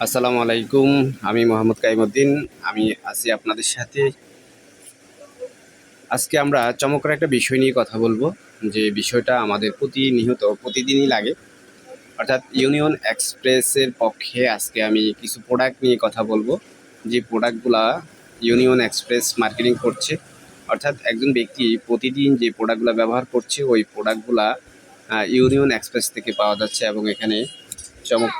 আসসালামু আলাইকুম। আমি মোহাম্মদ কাইমুদ্দিন। আমি আছি আপনাদের সাথে। আজকে আমরা চমৎকার একটা বিষয় নিয়ে কথা বলবো, যে বিষয়টা আমাদের প্রতিদিনই লাগে। অর্থাৎ ইউনিয়ন এক্সপ্রেসের পক্ষে আজকে আমি কিছু প্রোডাক্ট নিয়ে কথা বলবো, যে প্রোডাক্টগুলা ইউনিয়ন এক্সপ্রেস মার্কেটিং করছে। অর্থাৎ একজন ব্যক্তি প্রতিদিন যে প্রোডাক্টগুলো ব্যবহার করছে, ওই প্রোডাক্টগুলা ইউনিয়ন এক্সপ্রেস থেকে পাওয়া যাচ্ছে, এবং এখানে চমক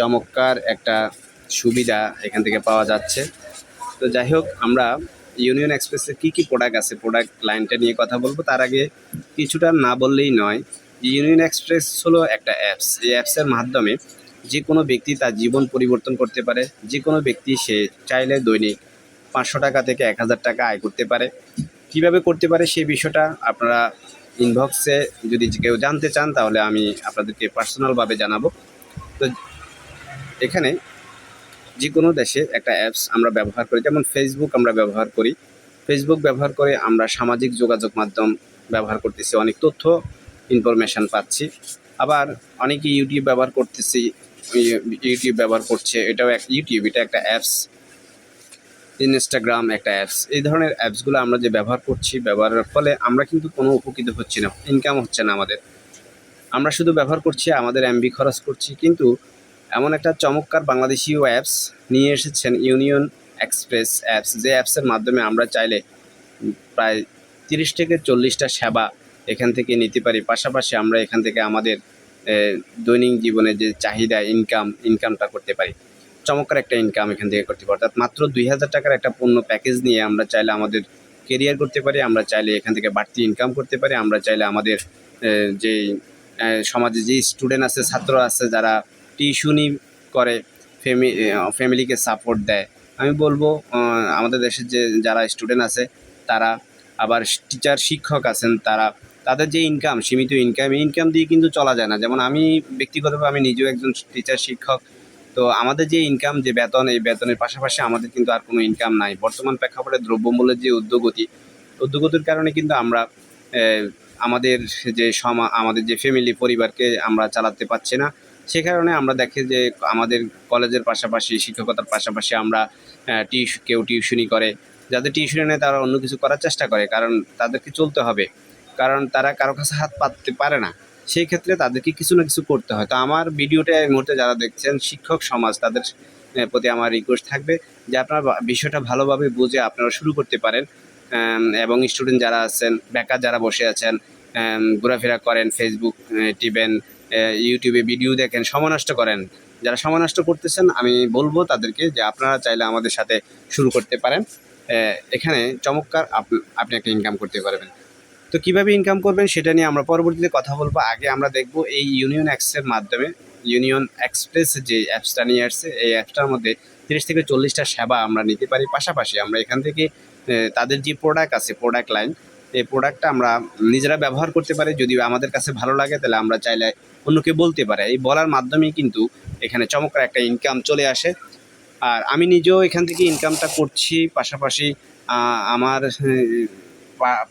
চমৎকার একটা সুবিধা এখান থেকে পাওয়া যাচ্ছে। তো যাই হোক, আমরা ইউনিয়ন এক্সপ্রেসের কী প্রোডাক্ট আছে, প্রোডাক্ট লাইনটা নিয়ে কথা বলবো। তার আগে কিছুটা না বললেই নয়। ইউনিয়ন এক্সপ্রেস হলো একটা অ্যাপস। এই অ্যাপসের মাধ্যমে যে কোনো ব্যক্তি তার জীবন পরিবর্তন করতে পারে। যে কোনো ব্যক্তি সে চাইলে দৈনিক 500 টাকা থেকে 1000 টাকা আয় করতে পারে। কীভাবে করতে পারে সেই বিষয়টা আপনারা ইনবক্সে যদি কেউ জানতে চান, তাহলে আমি আপনাদেরকে পার্সোনালভাবে জানাবো। তো এখানে যে কোনো দেশে একটা অ্যাপস আমরা ব্যবহার করি, যেমন ফেসবুক আমরা ব্যবহার করি। ফেসবুক ব্যবহার করে আমরা সামাজিক যোগাযোগ মাধ্যম ব্যবহার করতেছি, অনেক তথ্য ইনফরমেশান পাচ্ছি। আবার অনেকে ইউটিউব ব্যবহার করতেছি, ইউটিউব ব্যবহার করছে, এটাও ইউটিউব, এটা একটা অ্যাপস। ইনস্টাগ্রাম একটা অ্যাপস। এই ধরনের অ্যাপসগুলো আমরা যে ব্যবহার করছি, ব্যবহারের ফলে আমরা কিন্তু কোনো উপকৃত হচ্ছি না, ইনকাম হচ্ছে না আমাদের। আমরা শুধু ব্যবহার করছি, আমাদের এমবি খরচ করছি। কিন্তু এমন একটা চমৎকার বাংলাদেশীয় অ্যাপস নিয়ে এসেছেন ইউনিয়ন এক্সপ্রেস অ্যাপস, যে অ্যাপসের মাধ্যমে আমরা চাইলে প্রায় 30 থেকে 40টা সেবা এখান থেকে নিতে পারি। পাশাপাশি আমরা এখান থেকে আমাদের দৈনিক জীবনে যে চাহিদা, ইনকামটা করতে পারি। চমৎকার একটা ইনকাম এখান থেকে করতে পারি। অর্থাৎ মাত্র 2000 টাকার একটা পণ্য প্যাকেজ নিয়ে আমরা চাইলে আমাদের কেরিয়ার করতে পারি। আমরা চাইলে এখান থেকে বাড়তি ইনকাম করতে পারি। আমরা চাইলে আমাদের যেই সমাজে যেই স্টুডেন্ট আছে, ছাত্র আছে, যারা টিউশনি করে, ফ্যামিলিকে সাপোর্ট দেয়, আমি বলবো আমাদের দেশের যারা স্টুডেন্ট আছে তারা, আবার টিচার শিক্ষক আছেন, তাদের যে ইনকাম, সীমিত ইনকাম দিয়ে কিন্তু চলা যায় না। যেমন আমি ব্যক্তিগতভাবে আমি নিজেও একজন টিচার শিক্ষক। তো আমাদের যে ইনকাম, যে বেতন, এই বেতনের পাশাপাশি আমাদের কিন্তু আর কোনো ইনকাম নাই। বর্তমান প্রেক্ষাপটে দ্রব্যমূল্যের যে ঊর্ধ্বগতির কারণে কিন্তু আমরা আমাদের আমাদের যে ফ্যামিলি, পরিবারকে আমরা চালাতে পারছি না। সে কারণে আমরা দেখি যে আমাদের কলেজের পাশাপাশি, শিক্ষকতার পাশাপাশি আমরা কেউ টিউশনি করে। যাদের টিউশনি নেয় তারা অন্য কিছু করার চেষ্টা করে, কারণ তাদেরকে চলতে হবে, কারণ তারা কারো কাছে হাত পাততে পারে না। সেই ক্ষেত্রে তাদেরকে কিছু না কিছু করতে হয়। তো আমার ভিডিওটা এই মুহূর্তে যারা দেখছেন, শিক্ষক সমাজ, তাদের প্রতি আমার রিকোয়েস্ট থাকবে যে আপনারা বিষয়টা ভালোভাবে বুঝে আপনারা শুরু করতে পারেন। এবং স্টুডেন্ট যারা আছেন, বেকার যারা বসে আছেন, ঘোরাফেরা করেন, ফেসবুক টিপেন, ইউটিউবে ভিডিও দেখেন, সময় নষ্ট করেন, যারা সময় নষ্ট করতেছেন, আমি বলবো তাদেরকে যে আপনারা চাইলে আমাদের সাথে শুরু করতে পারেন। এখানে চমৎকার আপনি একটা ইনকাম করতে পারবেন। তো কীভাবে ইনকাম করবেন সেটা নিয়ে আমরা পরবর্তীতে কথা বলবো। আগে আমরা দেখব এই ইউনিয়ন এক্সের মাধ্যমে, ইউনিয়ন এক্সপ্রেস যে অ্যাপসটা নিয়ে আসছে, এই অ্যাপসটার মধ্যে 30 থেকে 40টা সেবা আমরা নিতে পারি। পাশাপাশি আমরা এখান থেকে তাদের যে প্রোডাক্ট আছে, প্রোডাক্ট লাইন, এই প্রোডাক্টটা আমরা নিজেরা ব্যবহার করতে পারি। যদি আমাদের কাছে ভালো লাগে, তাহলে আমরা চাইলে অন্যকে বলতে পারি। এই বলার মাধ্যমেই কিন্তু এখানে চমৎকার একটা ইনকাম চলে আসে। আর আমি নিজেও এখান থেকে ইনকামটা করছি। পাশাপাশি আমার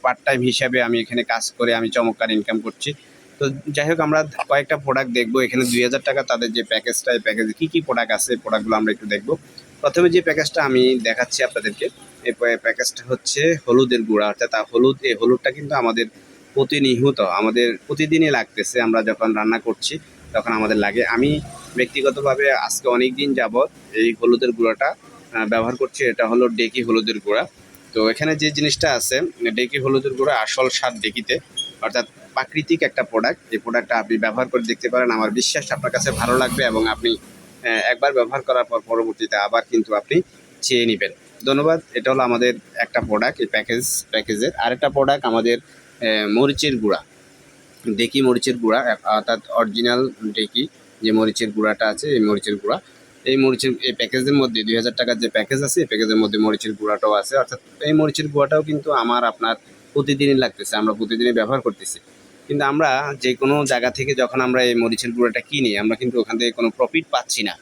পার্ট টাইম হিসাবে আমি এখানে কাজ করে আমি চমৎকার ইনকাম করছি। তো যাই হোক, আমরা কয়েকটা প্রোডাক্ট দেখবো। এখানে 2000 টাকা তাদের যে প্যাকেজটা, এই প্যাকেজে কী কী প্রোডাক্ট আছে, প্রোডাক্টগুলো আমরা একটু দেখবো। প্রথমে যে প্যাকেজটা আমি দেখাচ্ছি আপনাদেরকে, এই প্যাকেজটা হচ্ছে হলুদের গুঁড়া। অর্থাৎ এই হলুদটা কিন্তু আমাদের প্রতিনিয়ত, আমাদের প্রতিদিনই লাগতেছে। আমরা যখন রান্না করছি তখন আমাদের লাগে। আমি ব্যক্তিগতভাবে আজকে অনেক দিন যাবৎ এই হলুদের গুঁড়াটা ব্যবহার করছি। এটা হলো ডেকি হলুদের গুঁড়া। তো এখানে যে জিনিসটা আছে, ডেকি হলুদের গুঁড়া আসল স্বাদ ডেকিতে, অর্থাৎ প্রাকৃতিক একটা প্রোডাক্ট। এই প্রোডাক্টটা আপনি ব্যবহার করে দেখতে পারেন। আমার বিশ্বাস আপনার কাছে ভালো লাগবে, এবং আপনি একবার ব্যবহার করার পর পরবর্তীতে আবার কিন্তু আপনি চেয়ে নেবেন। ধন্যবাদ। এটা হলো আমাদের একটা প্রোডাক্ট, এই প্যাকেজের। আরেকটা প্রোডাক্ট আমাদের মরিচের গুঁড়া, ডেকি মরিচের গুঁড়া, অর্থাৎ অরিজিনাল ডেকি যে মরিচের গুঁড়াটা আছে, এই প্যাকেজের মধ্যে 2000 টাকার যে প্যাকেজ আছে, এই প্যাকেজের মধ্যে মরিচের গুঁড়াটাও আছে। অর্থাৎ এই মরিচের গুঁড়াটাও কিন্তু আপনার প্রতিদিনই লাগতেছে, আমরা প্রতিদিনই ব্যবহার করতেছি। কিন্তু আমরা যে কোনো জায়গা থেকে যখন আমরা এই মরিচের গুঁড়াটা কিনি, আমরা কিন্তু ওখান থেকে কোনো প্রফিট পাচ্ছি না,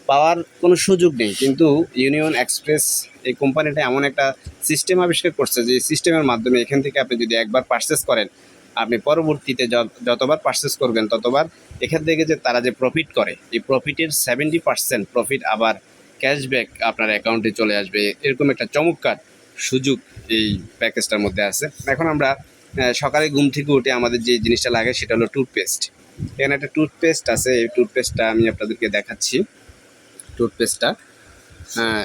পাওয়ার কোনো সুযোগ নেই। কিন্তু ইউনিয়ন এক্সপ্রেস এই কোম্পানিটা এমন একটা সিস্টেম আবিষ্কার করছে, যে সিস্টেমের মাধ্যমে এখান থেকে আপনি যদি একবার পারচেস করেন, আপনি পরবর্তীতে যতবার পারচেস করবেন ততবার এখান থেকে যে তারা যে প্রফিট করে, এই প্রফিটের 70% প্রফিট আবার ক্যাশব্যাক আপনার অ্যাকাউন্টে চলে আসবে। এরকম একটা চমৎকার সুযোগ এই প্যাকেজটার মধ্যে আছে। এখন আমরা সকালে ঘুম থেকে উঠে আমাদের যে জিনিসটা লাগে সেটা হলো টুথপেস্ট। এখানে একটা টুথপেস্ট আছে, এই টুথপেস্টটা আমি আপনাদেরকে দেখাচ্ছি। টুথপেস্টটা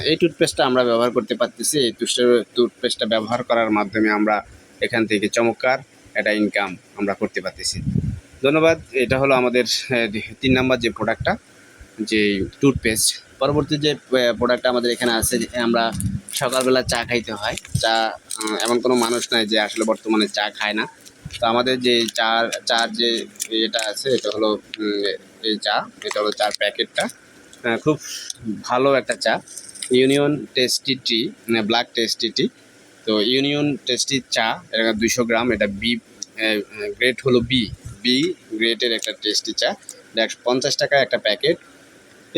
এই টুথপেস্টটা আমরা ব্যবহার করতে পারতেছি। এই টুথপেস্টটা ব্যবহার করার মাধ্যমে আমরা এখান থেকে চমৎকার একটা ইনকাম আমরা করতে পারতেছি। ধন্যবাদ। এটা হলো আমাদের 3 নাম্বার যে প্রোডাক্টটা, যে টুথপেস্ট। পরবর্তী যে প্রোডাক্টটা আমাদের এখানে আছে, যে আমরা সকালবেলা চা খাইতে হয়। চা এমন কোনো মানুষ নাই যে আসলে বর্তমানে চা খায় না। তো আমাদের যে চার যে এটা আছে, এটা হলো এই চা, এটা হলো চার প্যাকেটটা। খুব ভালো একটা চা, ইউনিয়ন টেস্টি টি, ব্ল্যাক টেস্টি টি। তো ইউনিয়ন টেস্টি চা, এটা 200 গ্রাম। এটা বি গ্রেড হলো বি বি গ্রেডের একটা টেস্টি চা। 150 টাকা একটা প্যাকেট।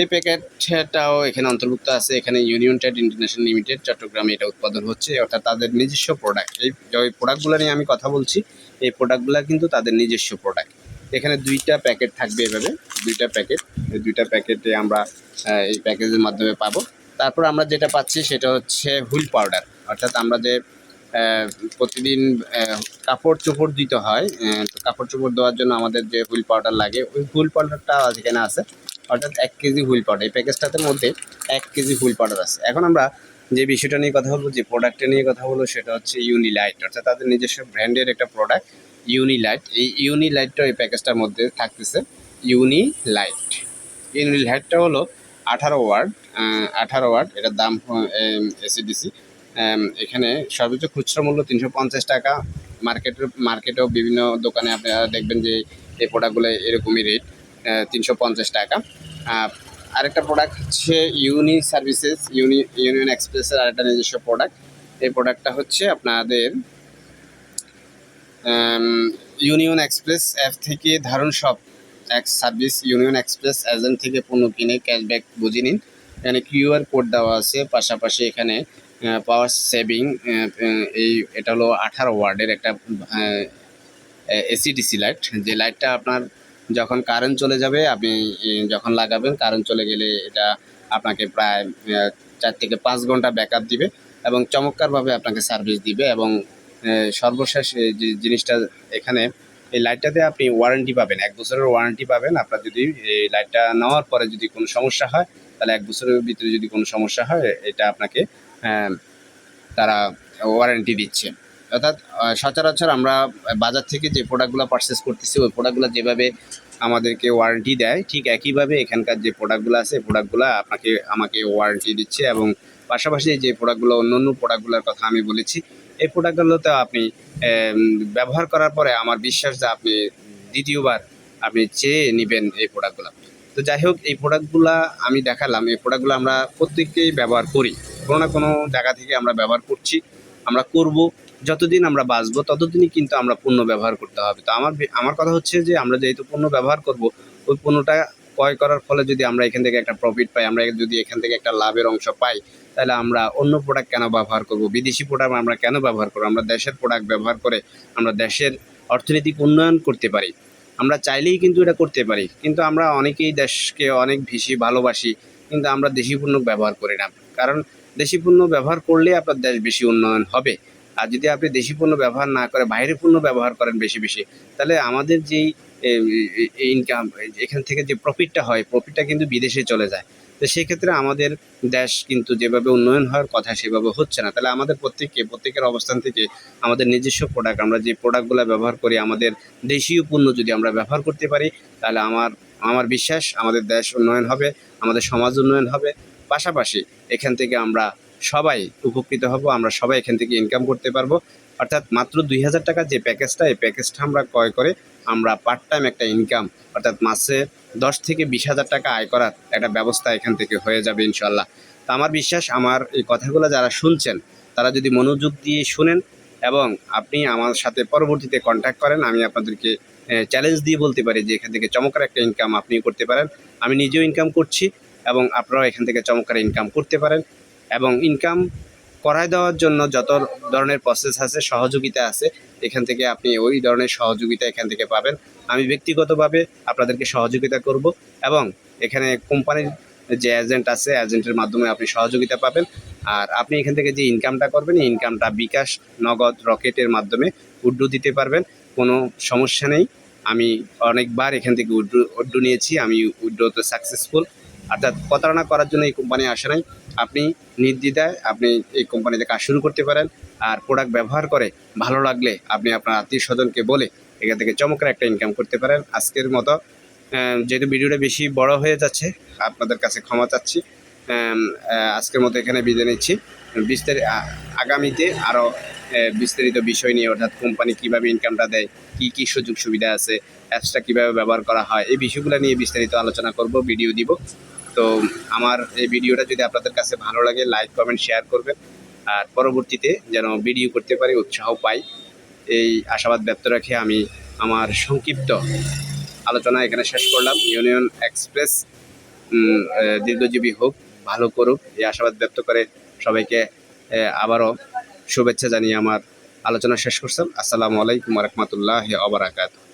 এই প্যাকেটটাও এখানে অন্তর্ভুক্ত আছে। এখানে ইউনিয়ন ট্রেড ইন্টারন্যাশনাল লিমিটেড চট্টগ্রামে এটা উৎপাদন হচ্ছে, অর্থাৎ তাদের নিজস্ব প্রোডাক্ট। এই প্রোডাক্টগুলো নিয়ে আমি কথা বলছি, এই প্রোডাক্টগুলো কিন্তু তাদের নিজস্ব প্রোডাক্ট। এখানে 2টা প্যাকেট থাকবে, এভাবে 2টা প্যাকেট। এই 2টা প্যাকেটে আমরা এই প্যাকেজের মাধ্যমে পাবো। তারপর আমরা যেটা পাচ্ছি সেটা হচ্ছে হুইল পাউডার, অর্থাৎ আমরা যে প্রতিদিন কাপড় চোপড় দিতে হয়, তো কাপড় চোপড় দেওয়ার জন্য আমাদের যে হুইল পাউডার লাগে, ওই হুইল পাউডারটা এখানে আছে। অর্থাৎ 1 কেজি হুইল পাউডার, এই প্যাকেজটার মধ্যে 1 কেজি হুইল পাউডার আছে। এখন আমরা যে বিষয়টা নিয়ে কথা বলবো, যে প্রোডাক্টটা নিয়ে কথা বলবো, সেটা হচ্ছে ইউনিলাইট, অর্থাৎ তাদের নিজস্ব ব্র্যান্ডের একটা প্রোডাক্ট ইউনিলাইট। এই ইউনিলাইটটা এই প্যাকেজটার মধ্যে থাকতেছে। ইউনিলাইটটা হলো 18 ওয়াট, 18 ওয়াট। এটার দাম এসিডিসি। এখানে সর্বোচ্চ খুচরা মূল্য 350 টাকা। মার্কেটেও বিভিন্ন দোকানে আপনারা দেখবেন যে এই প্রোডাক্টগুলো এরকমই রেট, 350 টাকা। আরেকটা প্রোডাক্ট হচ্ছে ইউনিয়ন এক্সপ্রেসের আরেকটা নিজস্ব প্রোডাক্ট। এই প্রোডাক্টটা হচ্ছে আপনাদের ইউনিয়ন এক্সপ্রেস অ্যাপ থেকে ধারণ সব এক সার্ভিস। ইউনিয়ন এক্সপ্রেস এজেন্ট থেকে পণ্য কিনে ক্যাশব্যাক বুঝে নিন। এখানে কিউআর কোড দেওয়া আছে, পাশাপাশি এখানে পাওয়ার সেভিং। এটা হলো 18 ওয়াটের একটা এসিডিসি লাইট, যে লাইটটা আপনার যখন কারেন্ট চলে যাবে, আপনি যখন লাগাবেন, কারেন্ট চলে গেলে এটা আপনাকে প্রায় 4 থেকে 5 ঘন্টা ব্যাকআপ দিবে এবং চমৎকারভাবে আপনাকে সার্ভিস দিবে। এবং সর্বশেষ যে জিনিসটা এখানে, এই লাইটটাতে আপনি ওয়ারেন্টি পাবেন, 1 বছরের ওয়ারেন্টি পাবেন। আপনার যদি এই লাইটটা নেওয়ার পরে যদি কোনো সমস্যা হয়, তাহলে 1 বছরের ভিতরে যদি কোনো সমস্যা হয়, এটা আপনাকে তারা ওয়ারেন্টি দিচ্ছে। অর্থাৎ সচরাচর আমরা বাজার থেকে যে প্রোডাক্টগুলো পারচেস করতেছি, ওই প্রোডাক্টগুলো যেভাবে আমাদেরকে ওয়ারেন্টি দেয়, ঠিক একইভাবে এখানকার যে প্রোডাক্টগুলো আছে, এই প্রোডাক্টগুলো আমাকে ওয়ারেন্টি দিচ্ছে। এবং পাশাপাশি যে প্রোডাক্টগুলো, অন্য প্রোডাক্টগুলোর কথা আমি বলেছি, এই প্রোডাক্টগুলোতে আপনি ব্যবহার করার পরে আমার বিশ্বাস যে আপনি দ্বিতীয়বার আপনি চেয়ে নেবেন এই প্রোডাক্টগুলো। তো যাই হোক, এই প্রোডাক্টগুলো আমি দেখালাম, এই প্রোডাক্টগুলো আমরা প্রত্যেককেই ব্যবহার করি, কোনো না কোনো জায়গা থেকে আমরা ব্যবহার করছি, আমরা করব। যতদিন আমরা বাঁচবো ততদিনই কিন্তু আমরা পণ্য ব্যবহার করতে হবে। তো আমার কথা হচ্ছে যে আমরা যেহেতু পণ্য ব্যবহার করব, ওই পণ্যটা ক্রয় করার ফলে যদি আমরা এখান থেকে একটা প্রফিট পাই, আমরা যদি এখান থেকে একটা লাভের অংশ পাই, তাহলে আমরা অন্য প্রোডাক্ট কেন ব্যবহার করব? বিদেশি প্রোডাক্ট আমরা কেন ব্যবহার করব? আমরা দেশের প্রোডাক্ট ব্যবহার করে আমরা দেশের অর্থনৈতিক উন্নয়ন করতে পারি। আমরা চাইলেই কিন্তু এটা করতে পারি, কিন্তু আমরা অনেকেই দেশকে অনেক বেশি ভালোবাসি, কিন্তু আমরা দেশি পণ্য ব্যবহার করি না। কারণ দেশি পণ্য ব্যবহার করলে আপনার দেশ বেশি উন্নয়ন হবে। আর যদি আপনি দেশি পণ্য ব্যবহার না করে বাইরের পণ্য ব্যবহার করেন বেশি বেশি, তাহলে আমাদের যেই ইনকাম, এখান থেকে যে প্রফিটটা হয়, প্রফিটটা কিন্তু বিদেশে চলে যায়। তো সেক্ষেত্রে আমাদের দেশ কিন্তু যেভাবে উন্নয়ন হওয়ার কথা সেভাবে হচ্ছে না। তাহলে আমাদের প্রত্যেকের অবস্থান থেকে আমাদের নিজস্ব প্রোডাক্ট, আমরা যে প্রোডাক্টগুলো ব্যবহার করি, আমাদের দেশীয় পণ্য যদি আমরা ব্যবহার করতে পারি, তাহলে আমার বিশ্বাস আমাদের দেশ উন্নয়ন হবে, আমাদের সমাজ উন্নয়ন হবে। পাশাপাশি এখান থেকে আমরা সবাই উপকৃত হব, আমরা সবাই এখান থেকে ইনকাম করতে পারবো। অর্থাৎ মাত্র 2000 টাকার যে প্যাকেজটা, এই প্যাকেজটা আমরা ক্রয় করে আমরা পার্ট টাইম একটা ইনকাম, অর্থাৎ মাসে 10 থেকে 20,000 টাকা আয় করার একটা ব্যবস্থা এখান থেকে হয়ে যাবে ইনশাল্লাহ। তো আমার বিশ্বাস, আমার এই কথাগুলো যারা শুনছেন, তারা যদি মনোযোগ দিয়ে শুনেন এবং আপনি আমার সাথে পরবর্তীতে কন্ট্যাক্ট করেন, আমি আপনাদেরকে চ্যালেঞ্জ দিয়ে বলতে পারি যে এখান থেকে চমৎকার একটা ইনকাম আপনি করতে পারেন। আমি নিজেও ইনকাম করছি এবং আপনারাও এখান থেকে চমৎকার ইনকাম করতে পারেন। এবং ইনকাম করায় দেওয়ার জন্য যত ধরনের প্রসেস আছে, সহযোগিতা আছে, এখান থেকে আপনি ওই ধরনের সহযোগিতা এখান থেকে পাবেন। আমি ব্যক্তিগতভাবে আপনাদেরকে সহযোগিতা করব এবং এখানে কোম্পানির যে এজেন্ট আছে, এজেন্টের মাধ্যমে আপনি সহযোগিতা পাবেন। আর আপনি এখান থেকে যে ইনকামটা করবেন, এই ইনকামটা বিকাশ, নগদ, রকেটের মাধ্যমে উইথড্র দিতে পারবেন। কোনো সমস্যা নেই। আমি অনেকবার এখান থেকে উইথড্র নিয়েছি, আমি উইথড্রতে সাকসেসফুল। অর্থাৎ প্রতারণা করার জন্য এই কোম্পানি আসে নাই। আপনি নির্দ্বিধায় আপনি এই কোম্পানিতে কাজ শুরু করতে পারেন। আর প্রোডাক্ট ব্যবহার করে ভালো লাগলে আপনি আপনার আত্মীয় স্বজনকে বলে এখান থেকে চমৎকার একটা ইনকাম করতে পারেন। আজকের মতো যেহেতু ভিডিওটা বেশি বড় হয়ে যাচ্ছে, আপনাদের কাছে ক্ষমা চাচ্ছি। আজকের মতো এখানে বিদায় নিচ্ছি। আগামীতে আরও বিস্তারিত বিষয় নিয়ে, অর্থাৎ কোম্পানি কীভাবে ইনকামটা দেয়, কী কী সুযোগ সুবিধা আছে, অ্যাপসটা কীভাবে ব্যবহার করা হয়, এই বিষয়গুলো নিয়ে বিস্তারিত আলোচনা করব, ভিডিও দিব। তো আমার এই ভিডিওটা যদি আপনাদের কাছে ভালো লাগে, লাইক, কমেন্ট, শেয়ার করবেন। আর পরবর্তীতে যেন ভিডিও করতে পারি, উৎসাহ পাই, এই আশাবাদ ব্যক্ত রেখে আমি আমার সংক্ষিপ্ত আলোচনা এখানে শেষ করলাম। ইউনিয়ন এক্সপ্রেস দীর্ঘজীবী হোক, ভালো করুক, এই আশাবাদ ব্যক্ত করে সবাইকে আবারও শুভেচ্ছা জানিয়ে আমার আলোচনা শেষ করলাম। আসসালামু আলাইকুম ওয়া রাহমাতুল্লাহি ওয়া বারাকাতুহু।